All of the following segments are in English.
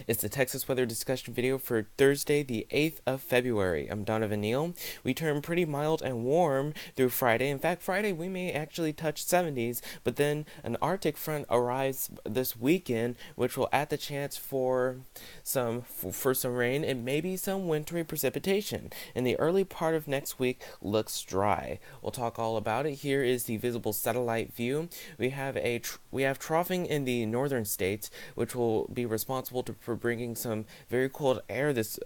It's the Texas weather discussion video for Thursday, the 8th of February. I'm Donovan Neal. We turn pretty mild and warm through Friday. In fact, Friday we may actually touch 70s, but then an Arctic front arrives this weekend, which will add the chance for some rain and maybe some wintry precipitation. And the early part of next week looks dry. We'll talk all about it. Here is the visible satellite view. We have troughing in the northern states, which will be responsible for bringing some very cold air this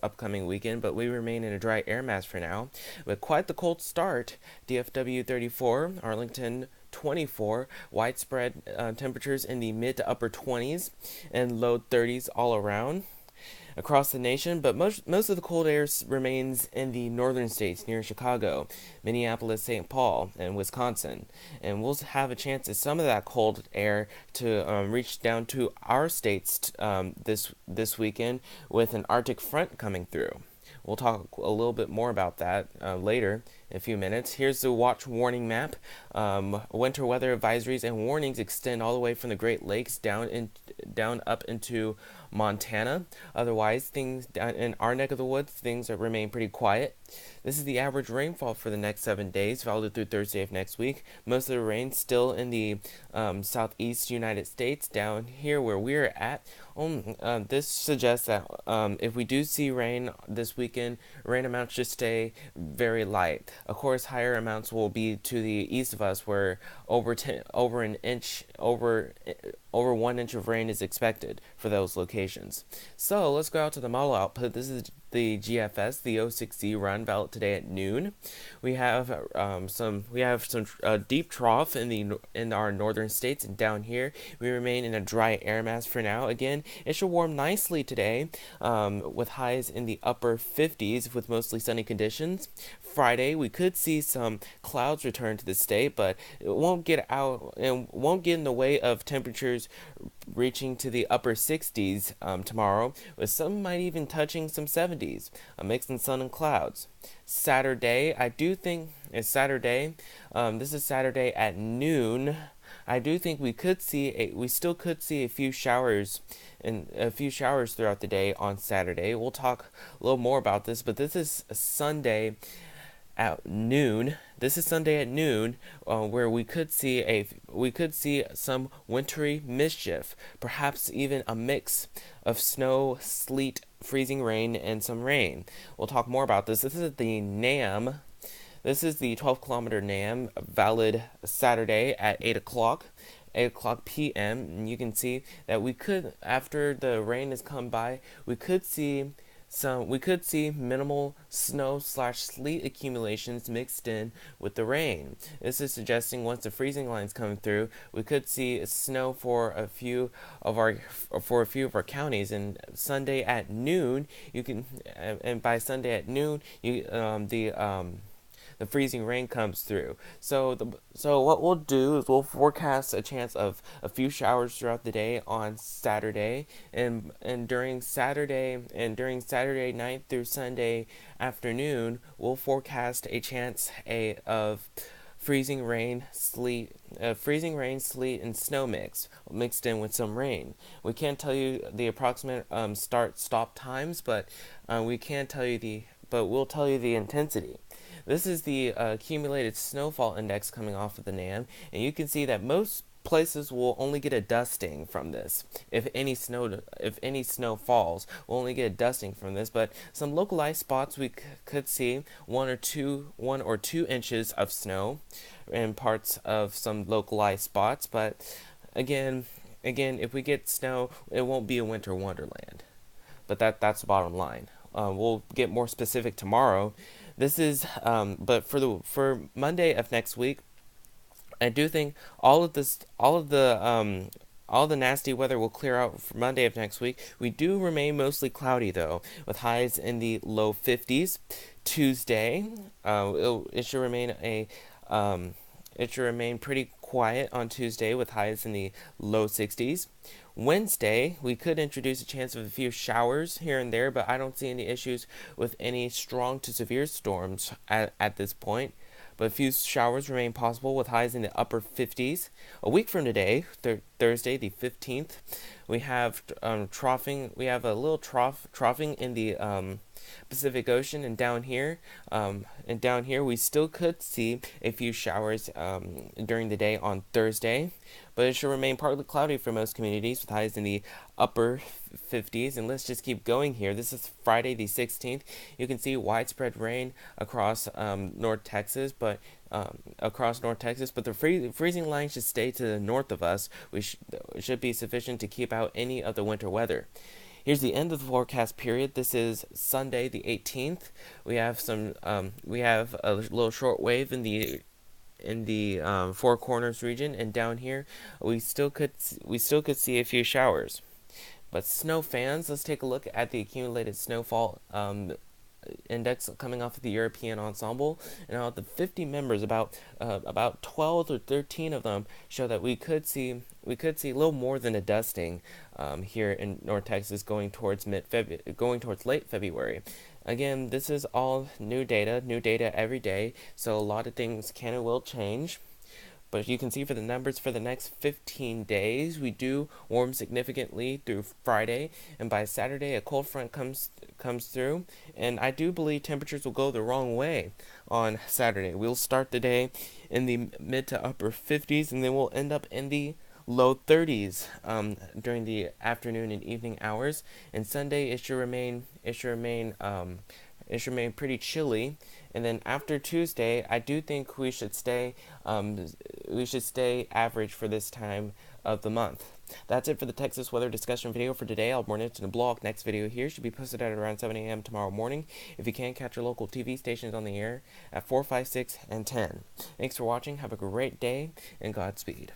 upcoming weekend, but we remain in a dry air mass for now. With quite the cold start, DFW 34, Arlington 24, widespread temperatures in the mid to upper 20s and low 30s all around across the nation, but most of the cold air remains in the northern states near Chicago, Minneapolis, St. Paul, and Wisconsin. And we'll have a chance of some of that cold air to reach down to our states this weekend with an Arctic front coming through. We'll talk a little bit more about that later in a few minutes. Here's the watch warning map. Winter weather advisories and warnings extend all the way from the Great Lakes down up into Montana. Otherwise, things down in our neck of the woods, things remain pretty quiet. This is the average rainfall for the next 7 days, valid through Thursday of next week. Most of the rain still in the southeast United States, down here where we're at. This suggests that if we do see rain this weekend, rain amounts should stay very light. Of course, higher amounts will be to the east of us, where over 1 inch of rain is expected for those locations. So let's go out to the model output. This is the GFS, the 06Z run, valid today at noon. We have some deep trough in our northern states, and down here we remain in a dry air mass for now. Again, it should warm nicely today, with highs in the upper 50s with mostly sunny conditions. Friday we could see some clouds return to the state, but it won't get in the way of temperatures reaching to the upper 60s tomorrow, with some might even touching some 70s, a mix in sun and clouds. Saturday, I do think it's Saturday. This is Saturday at noon. I do think we still could see a few showers throughout the day on Saturday. We'll talk a little more about this, but this is Sunday at noon. This is Sunday at noon, where we could see some wintry mischief, perhaps even a mix of snow, sleet, freezing rain, and some rain. We'll talk more about this. This is the NAM. This is the 12-kilometer NAM, valid Saturday at 8 o'clock p.m. And you can see that after the rain has come by, we could see minimal snow/sleet accumulations mixed in with the rain. This is suggesting once the freezing lines come through, we could see snow for a few of our counties. And Sunday at noon, by Sunday at noon, the freezing rain comes through. So what we'll do is we'll forecast a chance of a few showers throughout the day on Saturday, and during Saturday night through Sunday afternoon, we'll forecast a chance of freezing rain, sleet, and snow mixed in with some rain. We can't tell you the approximate start-stop times, but we'll tell you the intensity. This is the accumulated snowfall index coming off of the NAM, and you can see that most places will only get a dusting from this. If any snow falls, we'll only get a dusting from this. But some localized spots we could see 1 or 2 inches of snow in parts of some localized spots. But again, if we get snow, it won't be a winter wonderland. But that's the bottom line. We'll get more specific tomorrow. This is, but for Monday of next week, I do think all of the nasty weather will clear out for Monday of next week. We do remain mostly cloudy though, with highs in the low 50s. Tuesday, it should remain pretty quiet on Tuesday, with highs in the low 60s. Wednesday, we could introduce a chance of a few showers here and there, but I don't see any issues with any strong to severe storms at this point. but a few showers remain possible with highs in the upper 50s. A week from today, Thursday the 15th, we have troughing. We have a little troughing in the Pacific Ocean, and down here, we still could see a few showers during the day on Thursday, but it should remain partly cloudy for most communities with highs in the upper 50s. And let's just keep going here. This is Friday the 16th. You can see widespread rain across North Texas, but the freezing line should stay to the north of us, which should be sufficient to keep out any of the winter weather. Here's the end of the forecast period. This is Sunday the 18th. We have a little short wave in the Four Corners region, and down here we still could see a few showers. But snow fans, let's take a look at the accumulated snowfall index coming off of the European Ensemble, and out of the 50 members, about 12 or 13 of them show that we could see a little more than a dusting here in North Texas going towards late February. Again, this is all new data every day, so a lot of things can and will change. But you can see for the numbers for the next 15 days, we do warm significantly through Friday, and by Saturday a cold front comes through, and I do believe temperatures will go the wrong way on Saturday. We'll start the day in the mid to upper 50s, and then we'll end up in the low 30s during the afternoon and evening hours. And Sunday it should remain pretty chilly. And then after Tuesday, I do think we should stay average for this time of the month. That's it for the Texas weather discussion video for today. I'll warn it in the blog. Next video here should be posted at around 7 a.m. tomorrow morning. If you can't catch your local TV stations on the air at 4, 5, 6, and 10. Thanks for watching. Have a great day, and Godspeed.